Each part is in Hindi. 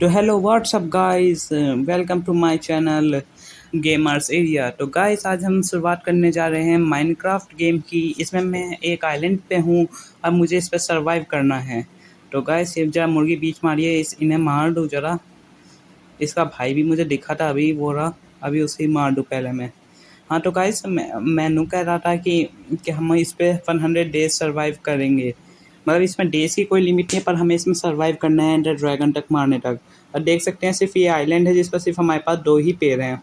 तो hello what's up guys, welcome to my channel gamers area. तो गाइस आज हम शुरुआत करने जा रहे हैं माइनक्राफ्ट गेम की। इसमें मैं एक आइलैंड पे हूँ। अब मुझे इस पे सरवाइव करना है। तो गाइस ये जरा मुर्गी बीच मारिए, इन्हें मार दूँ जरा। इसका भाई भी मुझे दिखा था अभी, वो रहा। अभी उसे ही मार दूँ पहले मैं। हाँ तो गाइस मैं नु कह रहा था कि हम इस पे 100 डेज सरवाइव करेंगे। मतलब इसमें डेज की कोई लिमिट नहीं है, पर हमें इसमें सरवाइव करना है एंडर ड्रैगन तक मारने तक। और देख सकते हैं सिर्फ ये आइलैंड है जिस पर सिर्फ हमारे पास 2 ही पेड़ हैं।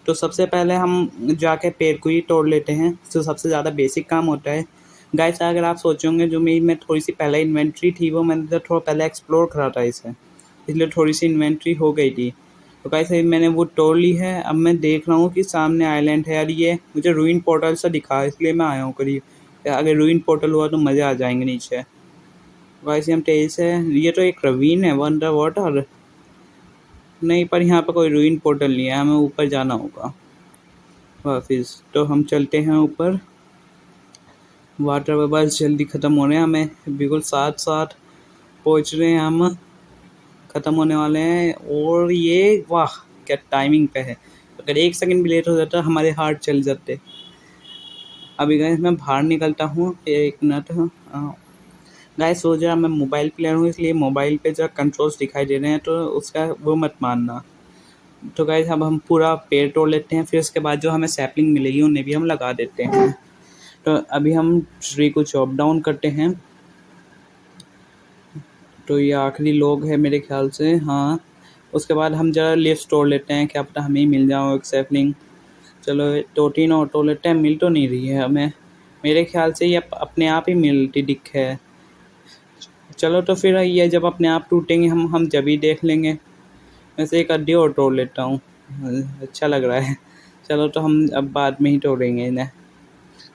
तो सबसे पहले हम जाके पेड़ को ही तोड़ लेते हैं, जो सबसे ज़्यादा बेसिक काम होता है। गाइस अगर आप सोचोगे जो मेरी में थोड़ी सी पहले इन्वेंट्री थी, वो मैंने तो थोड़ा पहले एक्सप्लोर करा था इसे, इसलिए थोड़ी सी इन्वेंट्री हो गई थी। तो गाइस मैंने वो तोड़ ली है। अब मैं देख रहा हूँ कि सामने आइलैंड है, और ये मुझे रूइन पोर्टल से दिखा, इसलिए मैं आया हूँ करीब। अगर रूइन पोर्टल हुआ तो मज़े आ जाएंगे नीचे। गाइस हम तेज़ी से, ये तो एक रवीन है, वंडर वाटर नहीं, पर यहाँ पर कोई रूइन पोर्टल नहीं है, हमें ऊपर जाना होगा वापिस। तो हम चलते हैं ऊपर। वाटर बबल्स जल्दी ख़त्म हो रहे हैं, हमें बिल्कुल साथ साथ पहुँच रहे हैं हम, ख़त्म होने वाले हैं। और ये वाह क्या टाइमिंग पे है, अगर 1 सेकंड भी लेट हो जाता हमारे हार्ट चल जाते। अभी गाइस मैं बाहर निकलता हूँ, 1 मिनट। गाइस सो जरा मैं मोबाइल प्लेयर हूँ, इसलिए मोबाइल पे जरा कंट्रोल्स दिखाई दे रहे हैं, तो उसका वो मत मानना। तो गाइस अब हम पूरा पेड़ तोड़ लेते हैं, फिर उसके बाद जो हमें सैपलिंग मिलेगी उन्हें भी हम लगा देते हैं। तो अभी हम ट्री को चॉप डाउन करते हैं। तो ये आखिरी लोग हैं मेरे ख्याल से, हाँ। उसके बाद हम जरा लीव्स तोड़ लेते हैं, क्या पता हमें ही मिल जाओ एक सैपलिंग। चलो 2-3 और तोड़ लेते हैं, मिल तो नहीं रही है हमें। मेरे ख्याल से ये अपने आप ही मिलती दिख है। चलो तो फिर ये जब अपने आप टूटेंगे हम जब ही देख लेंगे। वैसे एक अड्डी और तोड़ लेता हूँ, अच्छा लग रहा है। चलो तो हम अब बाद में ही तोड़ेंगे इन्हें।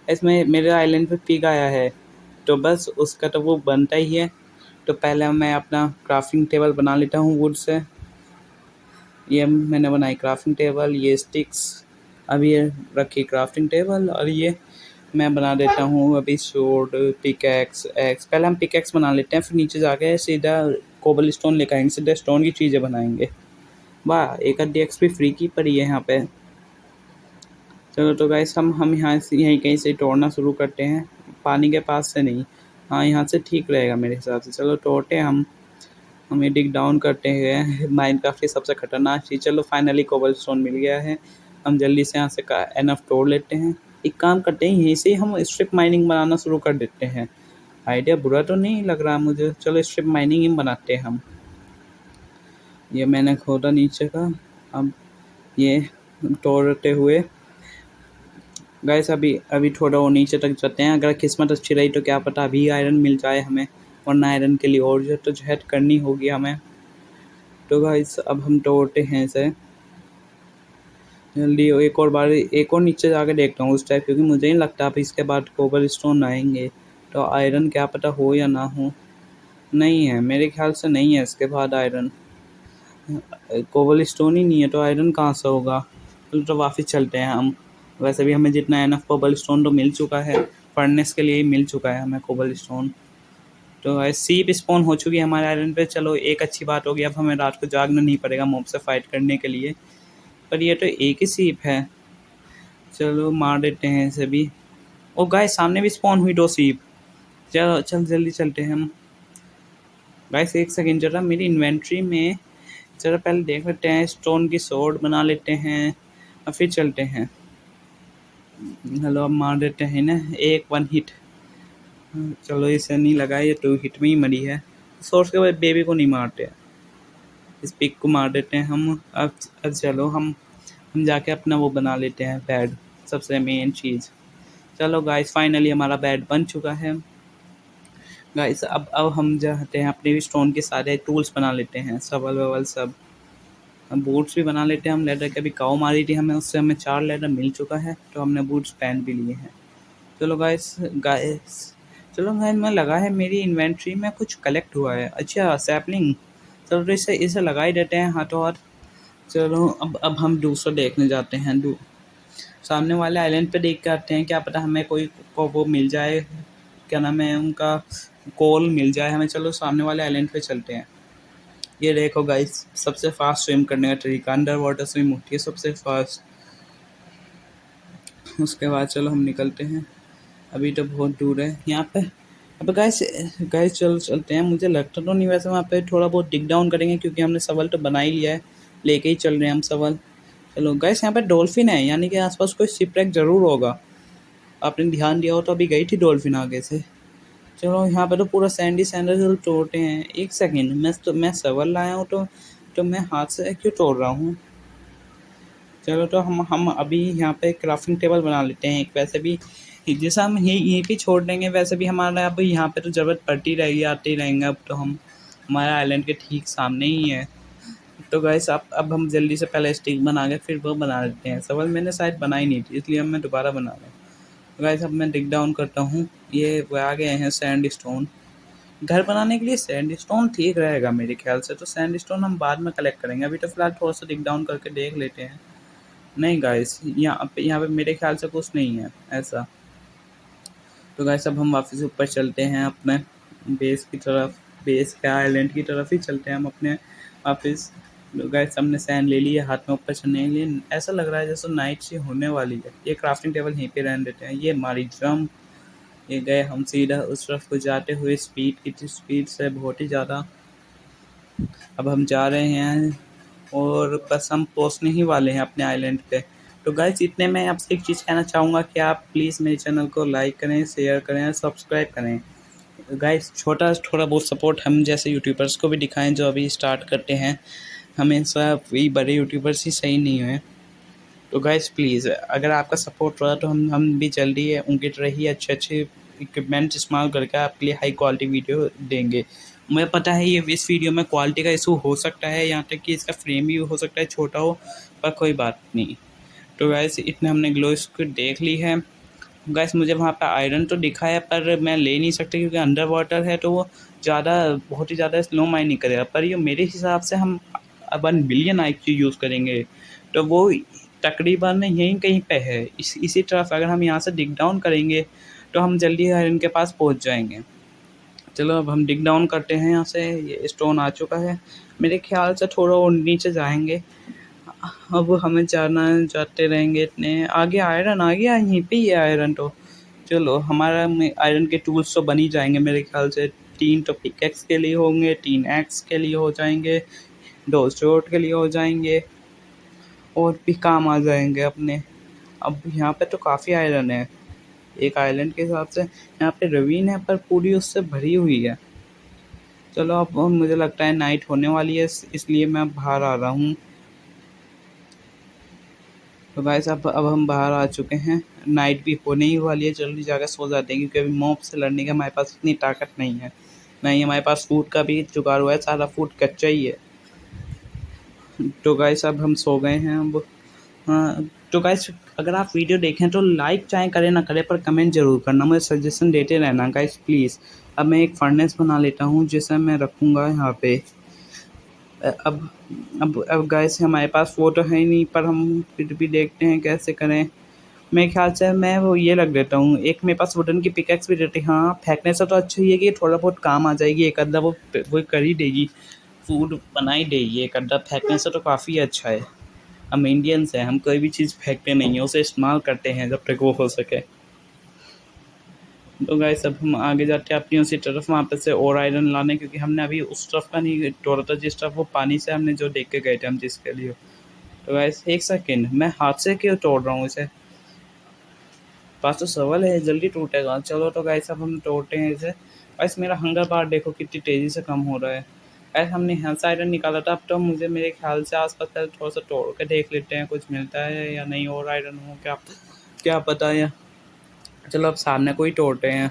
इसमें मेरे आइलैंड पे पिग आया है, तो बस उसका तो वो बनता ही है। तो पहले मैं अपना क्राफ्टिंग टेबल बना लेता हूँ वुड से। ये मैंने बनाई क्राफ्टिंग टेबल, ये स्टिक्स अभी ये रखी क्राफ्टिंग टेबल, और ये मैं बना देता हूँ अभी स्वॉर्ड, पिकैक्स, एक्स। पहले हम पिकैक्स बना लेते हैं, फिर नीचे जाके सीधा कोबल स्टोन लेकर आएंगे, सीधा स्टोन की चीज़ें बनाएंगे। वाह एक आधी एक्स भी फ्री की पड़ी है यहाँ पे। चलो तो गाइस हम यहाँ से यहीं कहीं से तोड़ना शुरू करते हैं, पानी के पास से नहीं। हाँ यहाँ से ठीक रहेगा मेरे हिसाब से। चलो तोड़ते हैं हम ये डिग डाउन करते हैं। माइनक्राफ्ट की सबसे खतरनाक चीज़। चलो फाइनली कोबल स्टोन मिल गया है, हम जल्दी से यहाँ से एनफ तोड़ लेते हैं। एक काम करते हैं, यहीं से हम स्ट्रिप माइनिंग बनाना शुरू कर देते हैं। आइडिया बुरा तो नहीं लग रहा मुझे। चलो स्ट्रिप माइनिंग ही बनाते हैं हम। ये मैंने खोदा नीचे का, अब ये तोड़ते हुए गाइस अभी अभी थोड़ा और नीचे तक जाते हैं। अगर किस्मत अच्छी रही तो क्या पता अभी आयरन मिल जाए हमें, वरना आयरन के लिए और जहद करनी होगी हमें। तो गाइस अब हम तोड़ते हैं इसे जल्दी। एक और बार एक और नीचे जाके देखता हूँ उस टाइप, क्योंकि मुझे नहीं लगता अब इसके बाद कोबल स्टोन आएंगे। तो आयरन क्या पता हो या ना हो। नहीं है मेरे ख्याल से, नहीं है इसके बाद आयरन। कोबल स्टोन ही नहीं है तो आयरन कहाँ से होगा। तो वापस चलते हैं हम। वैसे भी हमें जितना एनफ कोबल स्टोन तो मिल चुका है, फर्नेस के लिए ही मिल चुका है हमें कोबल स्टोन। तो सीप स्पॉन हो चुकी है हमारे आयरन पे। चलो एक अच्छी बात होगी, अब हमें रात को जागना नहीं पड़ेगा मॉब से फाइट करने के लिए। पर ये तो एक ही सीप है, चलो मार देते हैं इसे भी। ओ गाइस सामने भी स्पॉन हुई 2 सीप। चलो चल जल्दी चलते हैं हम। गाइस 1 सेकंड जरा, मेरी इन्वेंट्री में जरा पहले देख लेते हैं। स्टोन की स्वॉर्ड बना लेते हैं और फिर चलते हैं। हेलो अब मार देते हैं ना, 1 हिट। चलो इसे नहीं लगा, ये 2 हिट में ही मरी है। सोर्स के बाद बेबी को नहीं मारते, इस पिक को मार देते हैं हम। अब चलो हम जाके अपना वो बना लेते हैं बेड, सबसे मेन चीज़। चलो गाइस फाइनली हमारा बेड बन चुका है। गाइस अब हम जाते हैं अपने भी स्टोन के सारे टूल्स बना लेते हैं, सवल ववल सब। हम बूट्स भी बना लेते हैं। हम लेदर के अभी काऊ मारी थी हमें, उससे हमें 4 लेदर मिल चुका है, तो हमने बूट्स पहन भी लिए हैं। चलो गाइस चलो गाइस मैं लगा है मेरी इन्वेंट्री में कुछ कलेक्ट हुआ है। अच्छा सैपलिंग, चलो तो इसे लगा ही देते हैं हाथों हाथ। चलो अब हम दूसरा देखने जाते हैं। सामने वाले आइलैंड पे देख के आते हैं, क्या पता हमें कोई को वो मिल जाए, क्या नाम है उनका, कोल मिल जाए हमें। चलो सामने वाले आइलैंड पे चलते हैं। ये देखो गाइस, सबसे फास्ट स्विम करने का तरीका, अंडर वाटर स्विम होती है सबसे फास्ट। उसके बाद चलो हम निकलते हैं, अभी तो बहुत दूर है यहाँ पे। अब गाइस गाइस चलो चलते हैं। मुझे लगता तो नहीं, वैसे वहाँ पे थोड़ा बहुत डिग डाउन करेंगे क्योंकि हमने सवाल तो बना ही लिया है, लेके ही चल रहे हैं हम सवाल। चलो गाइस, यहाँ पे डॉल्फिन है, यानी कि आसपास कोई शिपरेक जरूर होगा। आपने ध्यान दिया हो तो अभी गई थी डॉल्फिन आगे से। चलो यहाँ पे तो पूरा सैंडी सैंडल तोड़ते हैं। एक सेकंड, मैं सवाल लाया हूँ तो मैं हाथ से क्यों तोड़ रहा हूँ। चलो तो हम अभी यहाँ पे क्राफ्टिंग टेबल बना लेते हैं एक। वैसे भी जैसा हम यहीं पे छोड़ देंगे, वैसे भी हमारा अब यहाँ पे तो ज़रूरत पड़ती रहेगी, आते ही रहेंगे। अब तो हम हमारा आइलैंड के ठीक सामने ही है। तो गाइस अब हम जल्दी से पहले स्टिक बना के फिर वो बना लेते हैं। सवाल मैंने शायद बनाई नहीं थी, इसलिए अब मैं दोबारा बना रहा हूँ। तो गाइस अब मैं डिग डाउन करता हूँ। ये वो आ गए हैं सैंड स्टोन। घर बनाने के लिए सैंड स्टोन ठीक रहेगा मेरे ख्याल से। तो सैंड स्टोन हम बाद में कलेक्ट करेंगे, अभी तो फिलहाल थोड़ा सा डिग डाउन करके देख लेते हैं। नहीं गाइस, यहाँ पे मेरे ख्याल से कुछ नहीं है ऐसा। तो गाइस अब हम वापस ऊपर चलते हैं अपने बेस की तरफ। बेस क्या, आइलैंड की तरफ ही चलते हैं हम अपने वापस। तो गाइस हमने सैंड ले लिया हाथ में ऊपर चढ़ने के लिए। ऐसा लग रहा है जैसे नाइट सी होने वाली है। ये क्राफ्टिंग टेबल यहीं पे रहने देते हैं। ये हमारी जंप। ये गए हम सीधा उस तरफ को जाते हुए। स्पीड की स्पीड से बहुत ही ज़्यादा। अब हम जा रहे हैं और बस हम पहुंचने ही वाले हैं अपने आइलैंड पे। तो गाइस इतने में आपसे एक चीज़ कहना चाहूँगा कि आप प्लीज़ मेरे चैनल को लाइक करें, शेयर करें और सब्सक्राइब करें। गाइस छोटा थोड़ा बहुत सपोर्ट हम जैसे यूट्यूबर्स को भी दिखाएं जो अभी स्टार्ट करते हैं। हमेशा वही बड़े यूट्यूबर्स ही सही नहीं हुए। तो गाइस प्लीज़ अगर आपका सपोर्ट रहा तो हम भी जल्दी उनकी तरह ही अच्छे अच्छे इक्विपमेंट इस्तेमाल करके आपके लिए हाई क्वालिटी वीडियो देंगे। मुझे पता है ये इस वीडियो में क्वालिटी का इशू हो सकता है, यहाँ तक कि इसका फ्रेम भी हो सकता है छोटा हो, पर कोई बात नहीं। तो गाइस इतने हमने ग्लो स्क्विड देख ली है। गाइस मुझे वहाँ पे आयरन तो दिखा है पर मैं ले नहीं सकता क्योंकि अंडर वाटर है, तो वो ज़्यादा बहुत ही ज़्यादा स्लो माइनिंग करेगा। पर ये मेरे हिसाब से हम 1 बिलियन IQ यूज़ करेंगे तो वो तकरीबन यहीं कहीं पे है, इसी तरफ। अगर हम यहाँ से डिग डाउन करेंगे तो हम जल्दी आयरन के पास पहुँच जाएंगे। चलो अब हम डिग डाउन करते हैं यहाँ से। ये स्टोन आ चुका है, मेरे ख्याल से थोड़ा और नीचे जाएंगे। अब हमें जाते रहेंगे। इतने आगे आयरन आ गया, यहीं पे ही है आयरन। तो चलो हमारा आयरन के टूल्स तो बन ही जाएंगे मेरे ख्याल से। 3 तो पिकेक्स के लिए होंगे, 3 एक्स के लिए हो जाएंगे, 2 शॉर्ट के लिए हो जाएंगे, और भी काम आ जाएंगे अपने। अब यहाँ पे तो काफ़ी आयरन है एक आइलैंड के हिसाब से। यहाँ पे ravine है पर पूरी उससे भरी हुई है। चलो अब मुझे लगता है नाइट होने वाली है, इसलिए मैं बाहर आ रहा हूँ। तो गाइस अब हम बाहर आ चुके हैं। नाइट भी होने ही वाली है, जल्दी जाकर सो जाते हैं क्योंकि अभी मॉब से लड़ने की हमारे पास इतनी ताकत नहीं है। नहीं हमारे पास फूड का भी जुगाड़ हुआ है, सारा फूड कच्चा ही है। तो गाइस अब हम सो गए हैं अब। हाँ तो गाइस अगर आप वीडियो देखें तो लाइक चाहे करें ना करें पर कमेंट ज़रूर करना, मुझे सजेशन देते रहना गाइस प्लीज़। अब मैं एक फर्नेस बना लेता हूँ जिसे मैं रखूँगा यहाँ पे। अब गाइस हमारे पास वो तो है ही नहीं, पर हम फिर भी देखते हैं कैसे करें। मेरे ख्याल से मैं वो ये रख देता हूँ, एक मेरे पास वुडन की पिकेक्स भी रहती है। हाँ फेंकने से तो अच्छा ही है कि थोड़ा बहुत काम आ जाएगी, एक आधा वो कर ही देगी, फूड बना ही देगी। एक आधा फेंकने से तो काफ़ी अच्छा है। हम इंडियंस हैं, हम कोई भी चीज़ फेंकते नहीं हैं, उसे इस्तेमाल करते हैं जब तक वो हो सके। तो गाइस अब हम आगे जाते हैं अपनी उसी तरफ, वहाँ पे से और आयरन लाने, क्योंकि हमने अभी उस तरफ का नहीं तोड़ा था जिस तरफ वो पानी से हमने जो देख के गए थे हम जिसके लिए। तो गाइस एक सेकेंड, मैं हाथ से क्यों तोड़ रहा हूँ इसे, पास तो सवाल है जल्दी टूटेगा। चलो तो गाइस अब हम तोड़ते हैं इसे। गाइस मेरा हंगर बार देखो कितनी तेज़ी से कम हो रहा है। गाइस हमने यहाँ से आयरन निकाला था, अब तो मुझे मेरे ख्याल से आसपास पहले थोड़ा सा तोड़ के देख लेते हैं कुछ मिलता है या नहीं, और आयरन हो क्या क्या पता है। चलो अब सामने को ही तोड़ते हैं,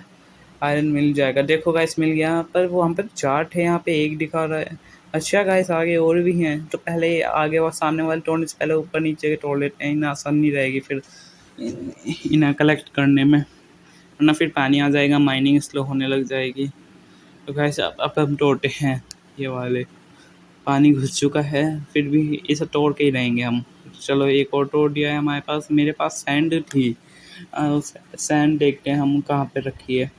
आयरन मिल जाएगा। देखो गाइस मिल गया, पर वो हम पे 4 थे, यहाँ पे 1 दिखा रहा है। अच्छा गाइस आगे और भी हैं, तो पहले आगे और सामने वाले तोड़ने से पहले ऊपर नीचे के तोड़ लेते हैं, इन्हें आसानी रहेगी फिर इन्हें कलेक्ट करने में, वरना फिर पानी आ जाएगा, माइनिंग स्लो होने लग जाएगी। तो गाइस अब हम तोड़ते हैं ये वाले। पानी घुस चुका है फिर भी इसे तोड़ के ही रहेंगे हम। चलो एक और तोड़ दिया है हमारे पास। मेरे पास सैंड थी, सैंड देखते हैं हम कहाँ पे रखी है।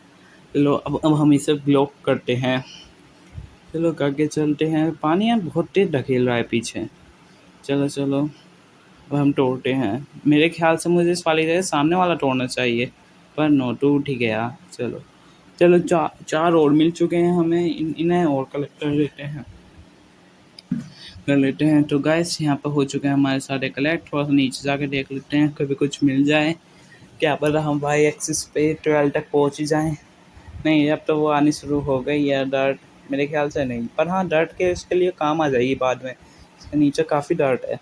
लो अब हम इसे ब्लॉक करते हैं। चलो आगे चलते हैं। पानी यार बहुत तेज ढकेल रहा है पीछे। चलो चलो, अब हम तोड़ते हैं। मेरे ख्याल से मुझे इस वाली जगह सामने वाला तोड़ना चाहिए, पर नो, टूट ही गया। चलो चलो, चार और मिल चुके हैं हमें। इन्हें और कलेक्ट कर लेते हैं। तो गाइस यहाँ पर हो चुके हैं हमारे सारे कलेक्ट। थोड़ा सा नीचे जाके देख लेते हैं, कभी कुछ मिल जाए। क्या पता हम वाई एक्सिस पे 12 तक पहुँच ही जाएँ। नहीं, अब तो वो आनी शुरू हो गई है डर्ट। मेरे ख्याल से नहीं, पर हाँ डर्ट के इसके लिए काम आ जाएगी बाद में। इसके नीचे काफ़ी डर्ट है।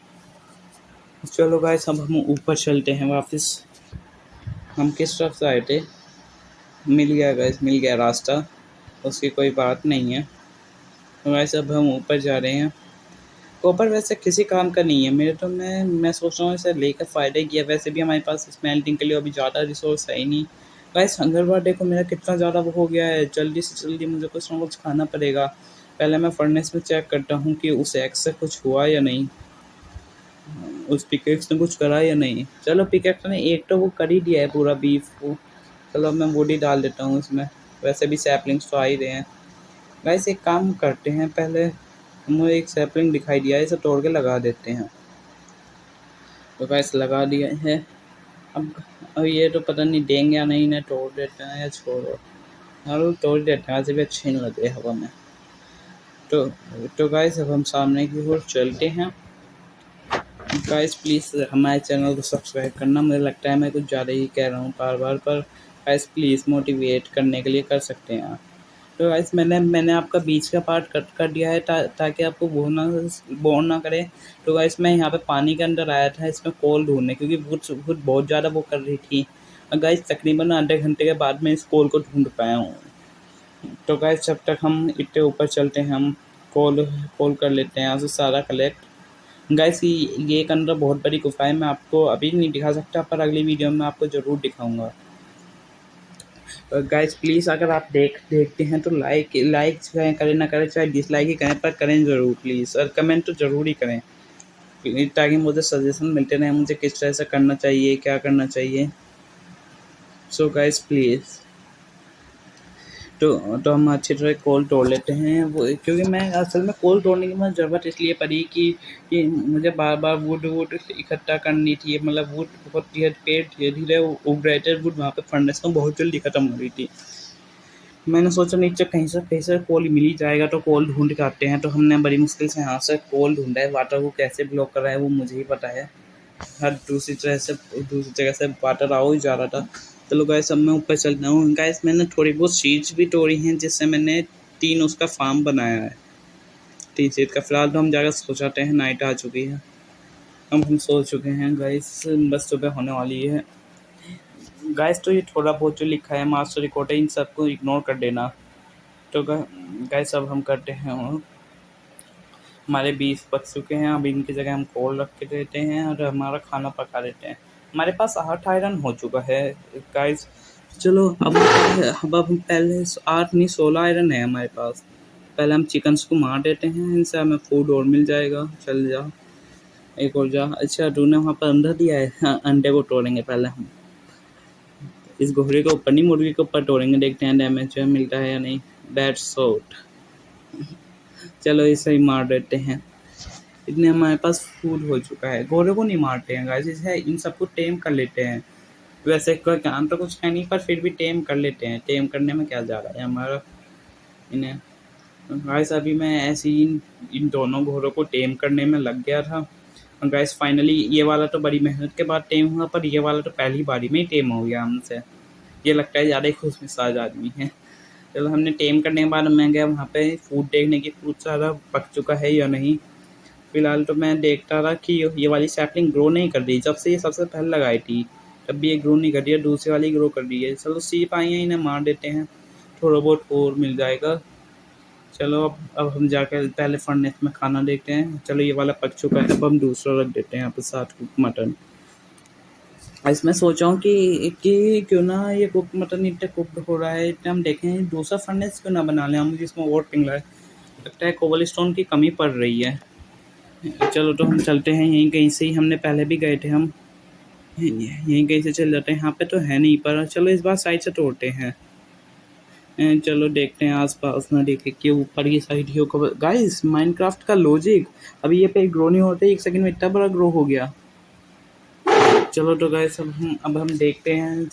चलो गाइस, अब हम ऊपर चलते हैं वापस। हम किस तरफ से आए थे? मिल गया गाइस, मिल गया रास्ता। उसकी कोई बात नहीं है। तो गाइस अब हम ऊपर जा रहे हैं। कॉपर वैसे किसी काम का नहीं है मेरे, तो मैं सोच रहा हूँ इसे लेकर फ़ायदा ही किया। वैसे भी हमारे पास स्मेल्टिंग के लिए अभी ज़्यादा रिसोर्स है ही नहीं। गाइस हंगर देखो मेरा कितना ज़्यादा वो हो गया है। जल्दी से जल्दी मुझे कुछ ना कुछ खाना पड़ेगा। पहले मैं फर्नेस में चेक करता हूँ कि उस एक्स से कुछ हुआ या नहीं, उस पिकेक्स ने कुछ करा या नहीं। चलो पिकेक्स ने एक तो वो कर ही दिया है पूरा बीफ को। चलो अब मैं वुड ही डाल देता हूँ इसमें। वैसे भी सैपलिंग्स तो आ ही रहे हैं। गाइस एक काम करते हैं, पहले मुझे एक सैपलिंग दिखाई दिया है, इसे तोड़ के लगा देते हैं। तो गाइस लगा दिया है। अब ये तो पता नहीं देंगे या नहीं, इन्हें तोड़ देते हैं या छोड़ो। हाँ तोड़ देते हैं, ऐसे भी अच्छे नहीं लगते हवा में। तो गाइस अब हम सामने की ओर चलते हैं। गाइस प्लीज़ हमारे चैनल को सब्सक्राइब करना। मुझे लगता है मैं कुछ ज़्यादा ही कह रहा हूँ बार बार, पर गाइस प्लीज़ मोटिवेट करने के लिए कर सकते हैं आप। तो गाइस मैंने आपका बीच का पार्ट कट कर दिया है ताकि आपको बोर ना करे। तो गाइस मैं यहाँ पे पानी के अंदर आया था इसमें कोल ढूंढने, क्योंकि वुड बहुत ज़्यादा वो कर रही थी। और गाइस तकरीबन आधे घंटे के बाद मैं इस कोल को ढूंढ पाया हूँ। तो गाइस जब तक हम इतने ऊपर चलते हैं, हम कोल कोल कर लेते हैं यहाँ से सारा कलेक्ट। गाइस ये एक अंदर बहुत बड़ी गुफा है। मैं आपको अभी नहीं दिखा सकता, पर अगली वीडियो में आपको ज़रूर दिखाऊंगा। गाइस प्लीज़ अगर आप देखते हैं तो लाइक चाहे करें ना करें, चाहे डिसलाइक ही करें, पर करें ज़रूर प्लीज़। और कमेंट तो ज़रूर ही करें, ताकि मुझे सजेशन मिलते रहें मुझे किस तरह से करना चाहिए, क्या करना चाहिए। So guys please. तो हम अच्छी तरह कोल तोड़ लेते हैं वो, क्योंकि मैं असल में कोल तोड़ने की मुझे ज़रूरत इसलिए पड़ी कि मुझे बार बार वुड इकट्ठा करनी थी। मतलब वुड बहुत पेड़ धीरे धीरे उग रहे थे। वुड वहाँ पे फर्नेस में बहुत जल्दी ख़त्म हो रही थी। मैंने सोचा नीचे कहीं से कोल मिल ही जाएगा, तो कोल ढूंढ के आते हैं। तो हमने बड़ी मुश्किल से यहाँ से कोल ढूंढा है। वाटर को कैसे ब्लॉक कर रहा है वो मुझे ही पता है। हर दूसरी जगह से वाटर आ ही जा रहा था। चलो गाइस अब मैं ऊपर चलता हूँ। गाइस मैंने थोड़ी बहुत सीड्स भी तोड़ी हैं, जिससे मैंने 3 उसका फार्म बनाया है। 3 सीड का। फिलहाल तो हम जाकर सो जाते हैं, नाइट आ चुकी है। अब हम सो चुके हैं गाइस, बस सुबह होने वाली है। गाइस तो ये थोड़ा बहुत जो लिखा है मास्टर रिकॉर्ड है, इन सबको इग्नोर कर देना। तो गाइस अब हम करते हैं, हमारे 20 बज चुके हैं। अब इनकी जगह हम कोल रख के देते हैं और हमारा खाना पका देते हैं। हमारे पास 8 आयरन हो चुका है गाइस। चलो अब हम पहले 8 नहीं 16 आयरन है हमारे पास। पहले हम चिकन्स को मार देते हैं, इनसे हमें फूड और मिल जाएगा। चल जा, एक और जा। अच्छा तूने वहाँ पर अंडा दिया है। हाँ, अंडे को तोड़ेंगे पहले हम। इस घोड़े के ऊपर नहीं, मुर्गी के ऊपर तोड़ेंगे, देखते हैं डैमेज मिलता है या नहीं। Bat shot. चलो इसे ही मार देते हैं। इतने हमारे पास फूड हो चुका है। घोड़े को नहीं मारते हैं गाइस, इसे इन सबको टेम कर लेते हैं। वैसे कोई काम तो कुछ है नहीं, पर फिर भी टेम कर लेते हैं। टेम करने में क्या जा रहा है हमारा इन्हें। गाइस अभी मैं ऐसे ही इन दोनों घोड़ों को टेम करने में लग गया था। और गाइस फाइनली ये वाला तो बड़ी मेहनत के बाद टेम हुआ, पर ये वाला तो पहली बारी में ही टेम हो गया हमसे। ये लगता है ज़्यादा ही खुशमिजाज आदमी है। चलो हमने टेम करने के बाद मैं गया वहाँ पे फूड देखने की, फूड सारा पक चुका है या नहीं। फिलहाल तो मैं देखता रहा कि ये वाली सैपलिंग ग्रो नहीं कर रही। जब से ये सबसे पहले लगाई थी तब भी ये ग्रो नहीं कर रही है, दूसरी वाली ग्रो कर रही है। चलो सीप आई हैं, इन्हें मार देते हैं, थोड़ा बहुत और मिल जाएगा। चलो अब हम जाकर पहले फर्नेस में खाना देखते हैं। चलो ये वाला पक चुका है, अब हम दूसरा रख देते हैं यहाँ पर साथ कुक मटन। इसमें सोचा हूँ कि क्यों ना ये कुक मटन इतना कुक हो रहा है, इतना हम देखें दूसरा फर्नेस क्यों ना बना लें हम, जिसमें और पिंगला है। लगता है कोबल स्टोन की कमी पड़ रही है। चलो तो हम चलते हैं, यहीं कहीं से ही हमने पहले भी गए थे हम। यहीं कहीं से चल जाते हैं। यहाँ पे तो है नहीं, पर चलो इस बार साइड से तोड़ते हैं। चलो देखते हैं आसपास ना देखे कि ऊपर की साइड ही को। गाइस माइनक्राफ्ट का लॉजिक, अभी ये पे ग्रो नहीं होते 1 सेकंड में इतना बड़ा ग्रो हो गया। चलो तो गाइस अब हम देखते हैं,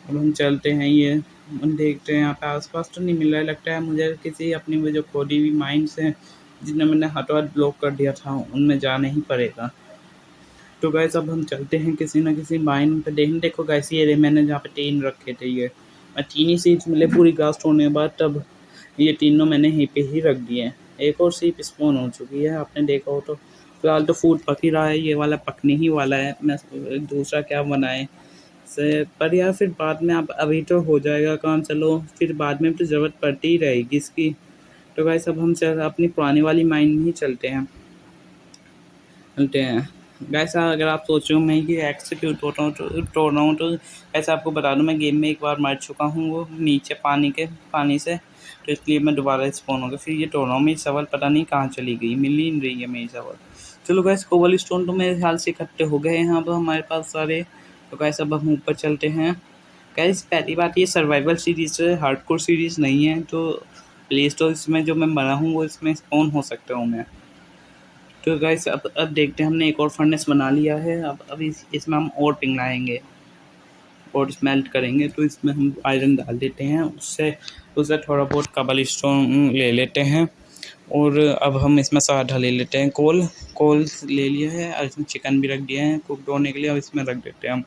अब हम चलते हैं, ये हम देखते हैं यहाँ पे आसपास तो नहीं मिल रहा है। लगता है मुझे किसी अपनी वो जो खोदी हुई माइंस हैं जिन्हें मैंने हाथों हाथ ब्लॉक कर दिया था उनमें जाना ही पड़ेगा। तो गाइस अब हम चलते हैं किसी ना किसी माइन पे देखने। देखो गाइस ये मैंने जहाँ पे 3 रखे थे, ये 3 ही सीड्स मिले पूरी घास तोड़ने के बाद, तब ये तीनों मैंने यहीं पे ही रख दिए हैं। एक और सीप स्पॉन हो चुकी है, आपने देखा हो तो। फिलहाल तो फूड पक ही रहा है, ये वाला पकने ही वाला है। मैं दूसरा क्या बनाए से, पर यार फिर बाद में अब अभी तो हो जाएगा काम, चलो फिर बाद में तो ज़रूरत पड़ती ही रहेगी इसकी। तो गाइस अब हम अपनी पुरानी वाली माइन में ही चलते हैं गाइस। अगर आप सोच रहे हो मैं ये एक्सिक्यूट हो रहा हूँ तो तोड़ रहा हूँ, तो ऐसा आपको बता दूँ मैं गेम में एक बार मर चुका हूँ वो नीचे पानी से, तो इसलिए मैं दोबारा स्पॉन हो गया, फिर ये तोड़ रहा हूँ। मेरी सवाल पता नहीं कहाँ चली गई, मिल ही नहीं रही है मेरी सवाल। चलो गाइस कोबल स्टोन तो मेरे ख्याल से इकट्ठे हो गए हैं अब हमारे पास सारे। तो गाइस अब हम ऊपर चलते हैं। गाइस पहली बात ये सर्वाइवल सीरीज़ है, हार्डकोर सीरीज़ नहीं है, तो प्ले स्टोर इसमें जो मैं बना हूँ वो इसमें स्पॉन हो सकता हूँ मैं। तो गाइस अब देखते हैं, हमने एक और फर्नेस बना लिया है। अब इसमें हम और पिघलाएंगे और स्मेल्ट करेंगे, तो इसमें हम आयरन डाल देते हैं, उससे उससे थोड़ा बहुत कबल स्टोन ले लेते हैं। और अब हम इसमें साधा ले लेते हैं, कोल ले लिया है और इसमें चिकन भी रख दिया है कुक होने के लिए, अब इसमें रख देते हैं हम।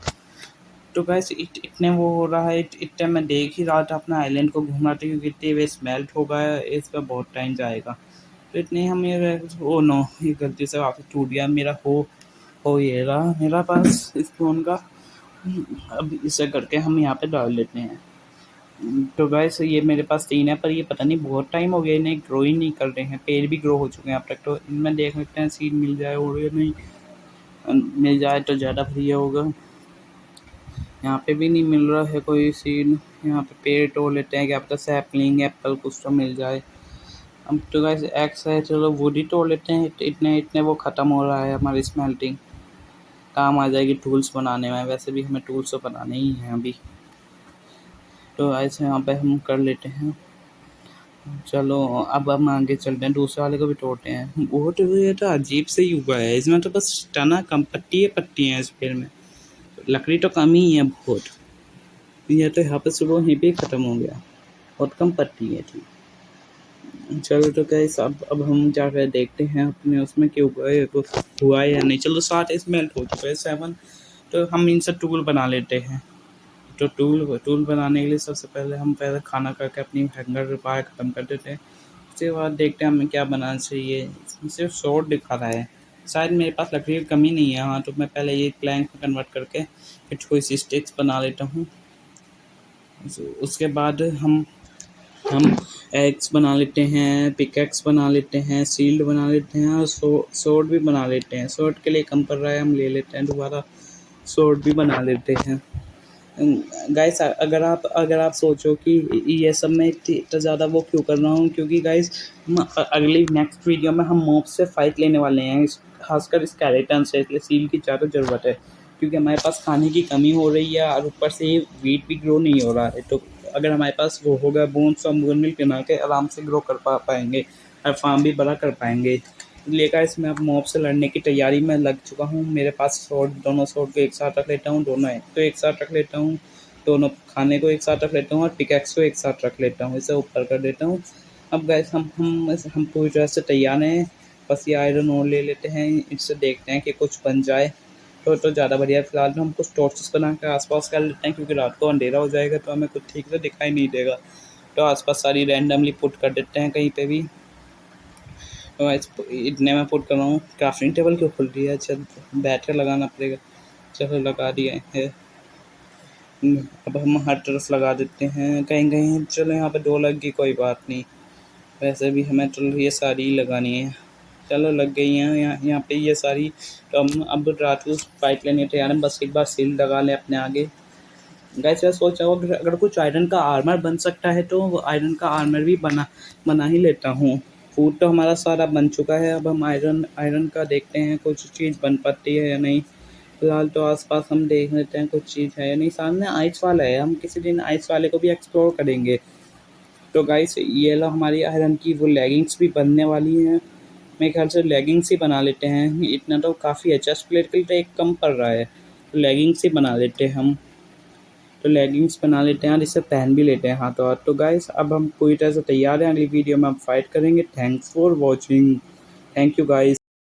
तो गैस इतने वो हो रहा है, इतने मैं देख ही रहा था अपना आइलैंड को घूम रहा था, क्योंकि इतने वे स्मेल्ट हो गया है, इस पर बहुत टाइम जाएगा। तो इतने हम ये ओ नो, ये गलती से वापस टूट गया मेरा। हो ये रहा मेरा पास इस फ़ोन का। अब इसे करके हम यहाँ पे डाल लेते हैं। तो गैस ये मेरे पास 3 है, पर ये पता नहीं बहुत टाइम हो गया इन्हें ग्रो ही नहीं कर रहे हैं, पेड़ भी ग्रो हो चुके हैं अब तक। तो इनमें देख लेते हैं सीड मिल जाए, और ये नहीं मिल जाए तो ज़्यादा बढ़िया होगा। यहाँ पे भी नहीं मिल रहा है कोई सीड। यहाँ पे पेड़ तोड़ लेते हैं, क्या पता सैपलिंग एप्पल कुछ तो मिल जाए। अब तो गाइस एक्स है, चलो वुड ही तोड़ लेते हैं। इतने इतने वो ख़त्म हो रहा है हमारी स्मेल्टिंग, काम आ जाएगी टूल्स बनाने में, वैसे भी हमें टूल्स तो बनाने ही हैं अभी। तो ऐसे यहाँ पे हम कर लेते हैं। चलो अब हम आगे चलते हैं, दूसरे वाले को भी तोड़ते हैं। वो तो ये तो अजीब से ही हुआ है, इसमें तो बस तना कम पत्ती हैं इस पेड़ में, लकड़ी तो कम ही है बहुत। ये तो यहाँ पे सुबह यहीं पे ख़त्म हो गया, बहुत कम पत्ती है ठीक। चलो तो गाइस अब हम जाकर देखते हैं अपने उसमें कि हुआ है या नहीं। चलो 7 स्मेल्ट हो चुका है, 7। तो हम इनसे टूल बना लेते हैं। तो टूल बनाने के लिए सबसे पहले हम पहले खाना करके अपनी हंगर रिपायर ख़त्म कर देते हैं। उसके बाद देखते हैं हमें क्या बनाना चाहिए। इसमें सिर्फ शॉर्ट दिखा रहा है, शायद मेरे पास लकड़ी की कमी नहीं है। हाँ तो मैं पहले ये प्लैंक में कन्वर्ट करके फिर कोई सी स्टिक्स बना लेता हूँ। उसके बाद हम एक्स बना लेते हैं, पिकैक्स बना लेते हैं, शील्ड बना लेते हैं, और स्वॉर्ड भी बना लेते हैं। स्वॉर्ड के लिए कम पड़ रहा है, हम ले लेते हैं दोबारा, स्वॉर्ड भी बना लेते हैं। गाइस अगर आप सोचो कि ये सब मैं इतना ज़्यादा वो क्यों कर रहा हूँ, क्योंकि गाइस हम अगली नेक्स्ट वीडियो में हम मॉब से फाइट लेने वाले हैं, खासकर स्केलेटन से, इसलिए सील की ज़्यादा ज़रूरत है, क्योंकि हमारे पास खाने की कमी हो रही है और ऊपर से वीट भी ग्रो नहीं हो रहा है। तो अगर हमारे पास वो होगा बोन्स, हम बोन मिल्क बना के आराम से ग्रो कर पाएंगे और फार्म भी बड़ा कर पाएंगे। इसलिए गाइस मैं अब मॉब से लड़ने की तैयारी में लग चुका हूँ। मेरे पास दोनों स्वॉर्ड को एक साथ रख लेता हूँ, दोनों एक तो एक साथ रख लेता हूँ, दोनों खाने को एक साथ रख लेता हूँ और पिकैक्स को एक साथ रख लेता हूँ, इसे ऊपर कर देता हूँ। अब गाइस हम पूरी तरह से तैयार हैं, बस ये आयरन और ले लेते हैं, इससे देखते हैं कि कुछ बन जाए तो ज़्यादा बढ़िया। फिलहाल में हम कुछ टॉर्चेस बना कर आसपास कर लेते हैं, क्योंकि रात को अंधेरा हो जाएगा तो हमें कुछ ठीक से दिखाई नहीं देगा। तो आसपास सारी रैंडमली पुट कर देते हैं कहीं पे भी। तो इतने में पुट कर रहा हूँ। क्राफ्टिंग टेबल क्यों खुल रही है, चल बैठ कर लगाना पड़ेगा। चलो लगा दिए है। अब हम हर तरफ लगा देते हैं, कहीं कहीं चलो यहाँ पे 2 लग गई कोई बात नहीं, वैसे भी हमें चलो ये सारी लगानी है। चलो लग गई हैं यहाँ पे ये सारी। तो हम अब रात को फाइट लेने तैयार हैं, बस एक बार सील लगा लें अपने आगे। गाइस मैं सोच रहा हूँ अगर कुछ आयरन का आर्मर बन सकता है तो आयरन का आर्मर भी बना ही लेता हूँ। फूड तो हमारा सारा बन चुका है, अब हम आयरन का देखते हैं कुछ चीज़ बन पाती है या नहीं। फिलहाल तो आसपास हम देख लेते हैं कुछ चीज़ है या नहीं। सामने आइस वाला है, हम किसी दिन आइस वाले को भी एक्सप्लोर करेंगे। तो गाइस ये लो हमारी आयरन की वो लेगिंग्स भी बनने वाली हैं। मेरे ख्याल से लेगिंग्स ही बना लेते हैं, इतना तो काफ़ी है। चेस्ट प्लेट के लिए तो एक कम पड़ रहा है, तो लेगिंग्स ही बना लेते हैं हम। तो लेगिंग्स बना लेते हैं और इसे पहन भी लेते हैं हाथों हाथ। तो गाइस अब हम पूरी तरह से तैयार हैं, अगली वीडियो में हम फाइट करेंगे। Thanks for watching. Thank you guys.